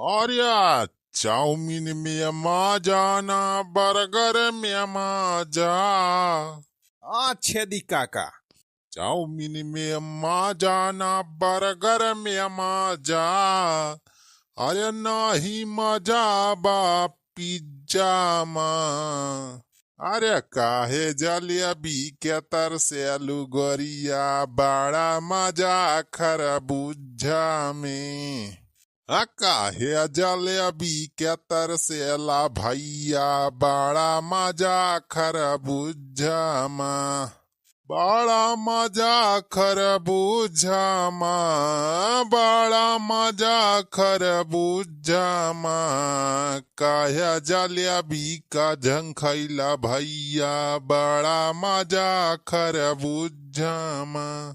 और या चाउमीन में मजा ना बर्गर में मजा। छेदी काका। चाउमीन में मजा ना बर्गर में मजा। अरे नहीं मजा बा पिज्जा में। अरे काहे जलेबी के तर से आलू गोरिया बड़ा मजा खरबूजा में। काहे जलेबी के तर से ला भैया बड़ा मजा खरबूजा में। बड़ा मजा खरबूजा में। बड़ा मजा खरबूजा में। काहे जलेबी का झंखैला भैया बड़ा मजा खरबूजा में।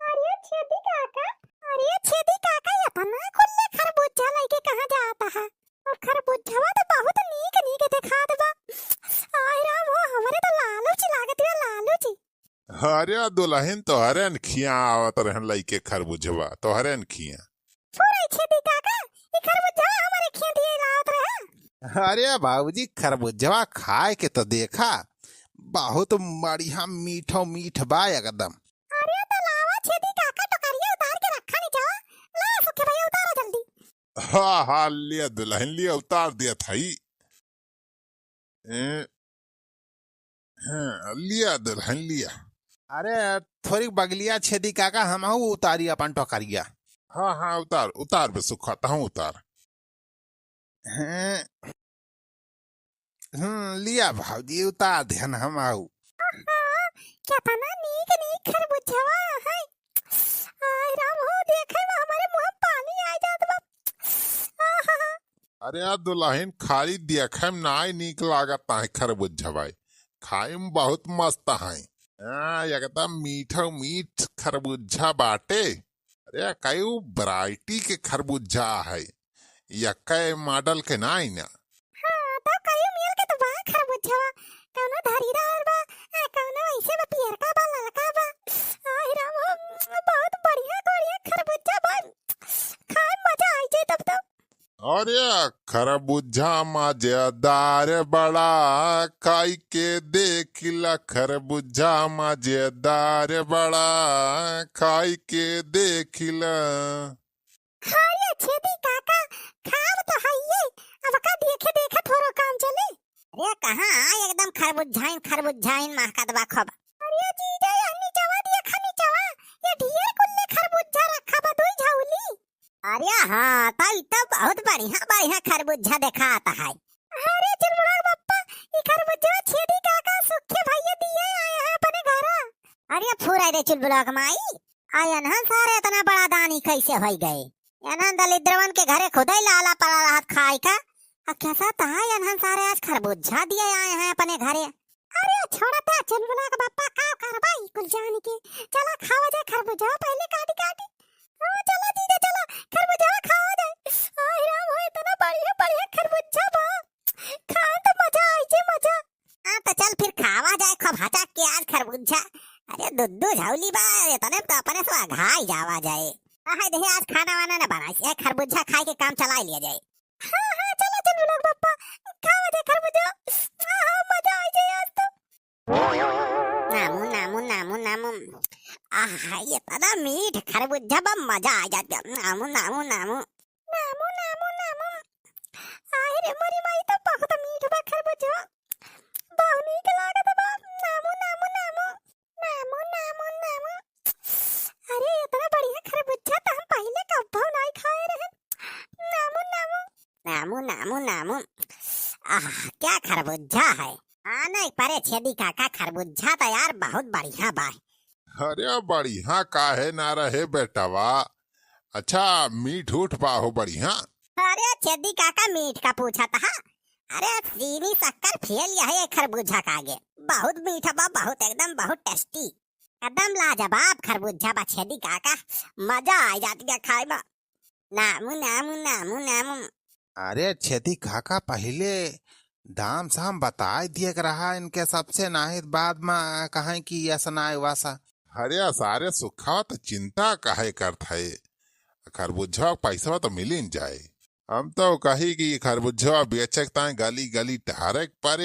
अरे छेदी काका, अरे छेदी काका, इतना खुले खरबूजा लेके कहाँ जाता है? और खरबूजावा तो बहुत नीक नीक दिखात बा। आय राम, वो हमरे तो लालूच लागत है, लालूच। अरे दुल्हन तोहरे न खिया आवत रहन लइके खरबूजवा तोहरे न खिया। छोड़े छेदी काका, ये खरबूजावा हमारे खेत ये लावत रहा। अरे बाबूजी खरबूजवा खाए के तो देखा, बहुत बढ़िया मीठो मीठ बा एकदम। अरे तो लावा छेदी काका, टोकरिया उतार के रखा नहीं जावा। ला सुखे भैया, उतारो जल्दी। हाँ हाँ लिया दुल्हन लिया उतार दिया था ही। लिया दुल्हन लिया। अरे थोड़ी बगलिया छेदी काका, हम उतारी अपन टोकरिया। हाँ हाँ उतार उतार बे सुखाता हूँ उतार। हैं, लिया भाऊजी उतार देन हम आऊ। हाँ, कितना नीक नीक खरबूजावा है। आय राम, हो देखे में हमारे मुंह में पानी आ जात बा। आहा, अरे यार दुल्हन खाली देखे में नाई नीक लागत है खरबूजा खाए में बहुत मस्त है। एकदम मीठो मीठ खरबूजा बाटे। अरे कई वैरायटी के खरबूजा है, यक्के मॉडल के नाई ना। हाँ, तो कई मिल के तो बा खरबूजावा। कौनो धारीदार बा, कौनो ऐसे बा पियरका बा, ललका बा। आय राम, बहुत बढ़िया बढ़िया खरबूजा बा। खाए में मजा आई जाए तब तो। अरे खरबूजा मजेदार बड़ा खाई के देखिला। खरबूजा मजेदार बड़ा खाई के देखिला। हाँ ये छेदी काका, खाब तो है ये। अब का देखे देखे थोड़ा काम चले। अरे कहाँ एकदम खरबूजाइन महकत बा खूब। अरे जीजा, ये नीचवा देखा नीचवा, ये ढेर कुल्ले खरबूजा रखा बा दुई झाउली। अरे हाँ, तो बहुत बढ़िया बढ़िया खरबूजा देखा आता है। अरे चल बड़ा पप्पा, ये खरबूजा छेदी काका सुखे भैया दिए आए हैं अपने घरा। अरे फुराई रे चुलबुला कमाई, आयन हम सारे इतना बड़ा दानी कैसे हो गए? यनन दलिद्रवन के घरे खुद ही लाला पड़ा रहत खाई का। अब कैसा था यनन सारे आज खरबूजा दिए आए हैं अपने घरे। अरे छोड़ा था चुलबुला का बापा, का करवाई कुल जान के। चला खावा जाए खरबूजा पहले काटी काटी। हाँ चला जीजा चला, खरबूजा खावा जाए। आय राम, हो इतना बढ़िया बढ़िया खरबूजा बा। खाए तो मजा आई जे मजा। हाँ तो चल फिर खावा जाए खूब हचा के आज खरबूजा। अरे दुद्दू झाउली बा, इतने तो अपने से घाई जावा जाए। हाय देखिए आज खाना वाना न बनाई, ये खरबूजा खाए के काम चला लिया जाए। हाँ हाँ चलो चलो लोग बापा, खावा जाए खरबूजा। हाँ मजा आई जाए आज तो। नामू नामू नामू नामू, आहा ये इतना मीठ खरबूजा बा, मजा आ जाता। नामू नामू नामू नामू नामू नामू। आय रे मोरी माई, तो बहुत मीठ बा खरबूजा, बहुत नीक लागत बा। नामू नामू नामू नामू नामू नामू। अरे इतना बढ़िया खरबूजा तो हम पहले कभी नहीं खाए रहे। नामू नामू नामू नामू नामू। आह क्या खरबूजा है। नहीं परे छेदी काका, खरबूजा तो यार बहुत बढ़िया बा। अरे बढ़िया काहे ना रहे बेटावा। अच्छा मीठ उठ पाहो बढ़िया। अरे छेदी काका, मीठ का पूछा था। अरे चीनी शक्कर फेल यह है खरबूजा का आगे। बहुत मीठा बा, बहुत एकदम बहुत टेस्टी, एकदम लाजवाब खरबूजा बा छेदी काका। मजा आ जाती है खाए में। नामू नामू नामू नामू। अरे छेदी काका पहले दाम साम बताए दिए रहा इनके सबसे, नाहित बाद में कहा कि ऐसा ना वैसा। अरे सारे सुखा तो चिंता काहे करत है। खरबूजा पैसा तो मिल ही जाए। हम तो कही कि खरबूजा बेचक ताए गली गली टहरे पर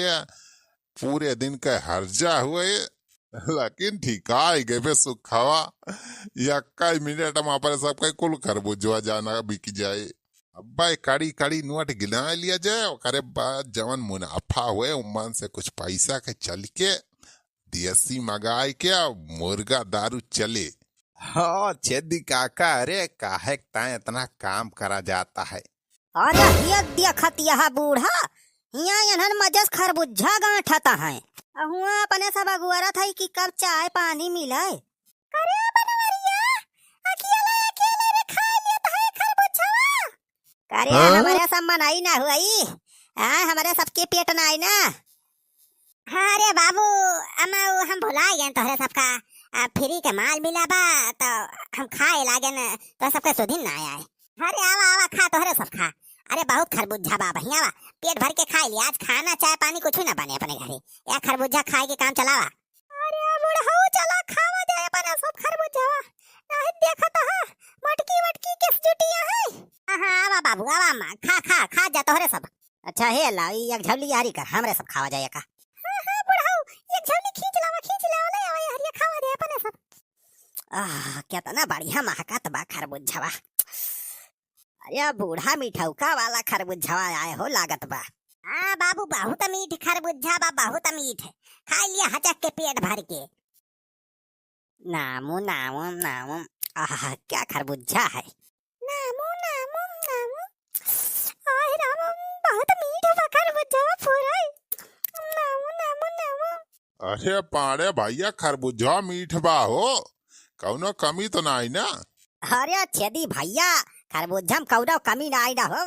पूरे दिन का हर्जा हुए, लेकिन ठिकाई गए बे सुखावा। यक्का मिनट में पर सबका कुल खरबूजा जाना बिक जाए। अब्बा कड़ी कड़ी नोट गिना लिया जाए, करे बाद जवन मुनाफा हुए उम्मान से कुछ पैसा के चल के देसी मंगाई के मुर्गा दारू चले। हाँ छेदी काका, अरे काहे ताए इतना काम करा जाता है। अरे हिया देखत यहा बूढ़ा हिया यनहन मजस खरबूजा गांठता है। हुआ अपने सब अगुआरा था कि कब चाय पानी मिले। करे बनवरिया अकेला अकेला रे खा लेता है खरबूजा। करे हमारे सब मनाई ना हुई, हमारे सबके पेट ना आई ना। अरे बाबू हम भुला गए तोहरे सबका फ्री के माल मिला बा तो हम खाए लागे न तो सबके सुधिन ना आए। अरे आवा आवा खा तोहरे सब खा। अरे बहुत खरबूजा बा भैया बा, पेट भर के खा लिया। आज खाना चाय पानी कुछ ना बने अपने घरे, या खरबूजा खाए के काम चलावा। अरे बुढ़ऊ चला खावा जाए अपने सब खरबूजा नहीं देखत है मटकी वटकी किस जुटिया है। हां आवा बाबू आवा मां खा खा खा जा तोहरे सब। अच्छा हे ला एक झवली यारी कर हमरे सब खावा जाए का। हां बुढ़ऊ एक झवली खींच लावा ले आवा यार ये खावा जाए अपने सब। क्या तो ना बढ़िया महकत बा खरबूजा बा। अरे बूढ़ा मिठौका वाला खरबूजा आए हो लागत बा। हाँ बाबू बहुत मीठ खरबूजा बा, बहुत मीठ। खा लिया हचक के पेट भर के। नामू नामू नामू क्या खरबूजा है। नामू नामू नामू आए राम बहुत मीठ बा खरबूजा पूरा। नामू नामू नामू। अरे पाड़े भैया खरबूजा मीठ बा हो, कौनो कमी तो नहीं ना। अरे छेदी भैया खरबूजा में कौनो कमी ना आई ना हो,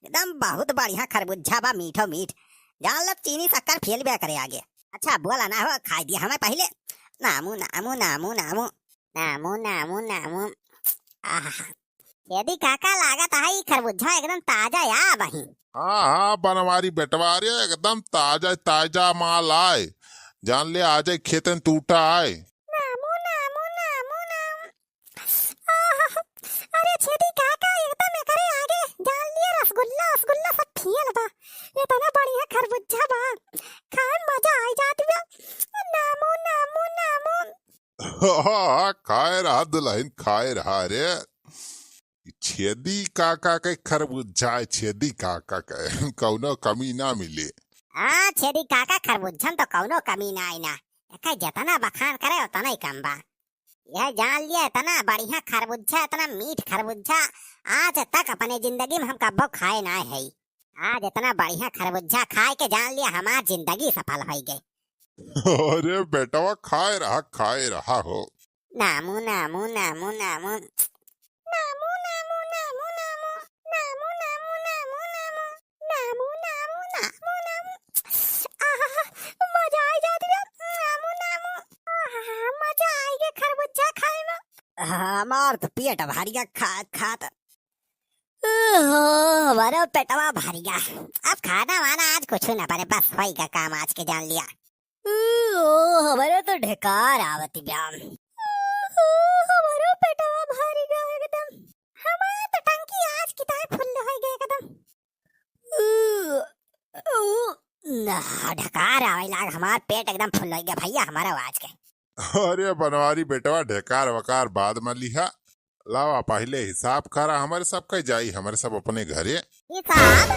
एकदम बहुत बढ़िया खरबूजा बा, मीठो मीठ। जान लो चीनी शक्कर फेल बे करे आगे। अच्छा बोला ना हो खा दिया हमें पहले। नामू नामू नामू नामू नामू नामू नामू। यदि काका लागत है खरबूजा एकदम ताजा या बही। हाँ बनवारी बेटवा रे एकदम ताजा ताजा माल आए, जान ले आज खेतन टूटा आए। नामू नामू नामू नामू। अरे छेदी काका एकदम एकरे आगे जान लिया रसगुल्ला रसगुल्ला सब फियल बा। इतना बढ़िया खरबूजा बा, खाए मजा आ जात बा। नामू नामू नामू। खाए रहा दुल्हन खाए रहा रे। छेदी काका के खरबूजा है, छेदी काका के कौनो कमी ना मिले। छेदी काका खरबूजा तो कौनो कमी ना आई ना। एका जितना बखान करे उतना ही कम बा। यह जान लिया इतना बढ़िया खरबूजा इतना मीठ खरबूजा आज तक अपने जिंदगी में हम कब्बो खाए ना है। आज इतना बढ़िया खरबूजा खाए के जान लिया हमार जिंदगी सफल हो गई। अरे बेटवा खाए रहा हो। नामू नामू नामू नामू नामू नामू नामू नामू नामू नामू नामू नामू नामू नामू नामू। मजा आ जाती है। नामू नामू मजा आएगी खरबूजा खाए में। हमार तो पेट भरिया खात खात हमारा पेटवा भरिया। अब खाना वाना आज कुछ ना बने, बस वही का काम आज के जान लिया। हमारे तो ढेकार आवती ब्याम। हमारा पेटवा भारी गया एकदम। हमारा तो टंकी आज की तरह फुल हो गई एकदम। ना ढकार आवे लाग हमार पेट एकदम फुल हो गया भैया हमारा आज के। अरे बनवारी बेटवा ढेकार वकार बाद में लिहा, लावा पहले हिसाब करा हमारे सब का जाई, हमारे सब अपने घरे। हिसाब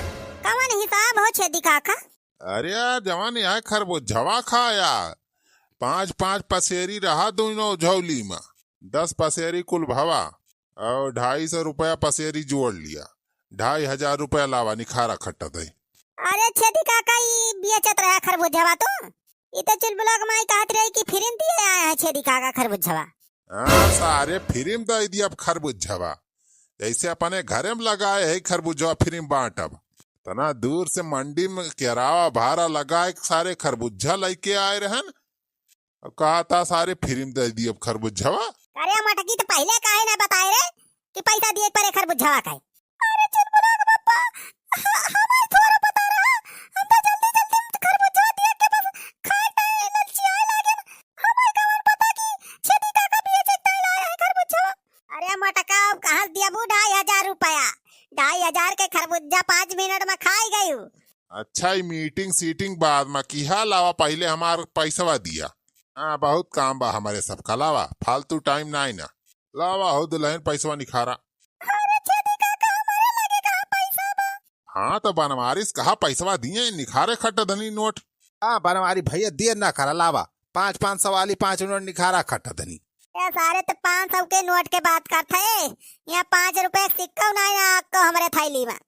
कवन हिसाब हो छेदी काका। अरे यार जवान यहाँ खरबूजा खाया, 5-5 पसेरी रहा दोनों झौली में, 10 पसेरी कुल भवा और 250 रुपया पसेरी जोड़ लिया, 2500 रुपया लावा निखारा खट्टा दे। अरे छेदी काका ये बेचत रहा खरबूजा तो इते चुलबुला माई कहत रही कि फिरिन दिए आया है छेदी काका खरबूजा। सारे फिरिम दे दिया खरबूजा, जैसे अपने घरे में लगाए है खरबूजा फिरिम बांटब, तना दूर से मंडी में किराया भाड़ा लगाए सारे खरबूजा लेके आए रहन, अब कहा था सारे फिरिम दे दिए खरबूजा। अरे मटकी तो पहले काहे ना बताए रे कि पैसा दिए पर खरबूजा का। अरे चुलबुला का पप्पा हमें थोड़ा पता रहा, हम तो जल्दी जल्दी खरबूजा दिए के बस खाए टाइम ललची आए लागे। हमें कवन पता कि छेदी काका बेचे तय लाया है खरबूजा। अरे मटका कहां दिया बू 2500 रुपया, 2500 के खरबूजा 5 मिनट में खा ही गई हूँ। अच्छा ये मीटिंग सीटिंग बाद में किहा लावा, पहले हमार पैसवा दिया। हाँ बहुत काम बा हमारे सबका, लावा फालतू टाइम ना आई ना। लावा हो दुल्हन पैसवा निखारा। अरे छेदी काका हमारे लगे कहाँ पैसा बा? हाँ तो बनवारिस कहा पैसवा दिए, निखारे खट धनी नोट। हाँ बनवारी भैया देर ना करा, लावा 500 वाली 5 नोट निखारा खट्टा धनी। ये सारे तो 500 के नोट के बात करते हैं। यहाँ 5 रुपए सिक्का नहीं ना आपको हमारे थैली में।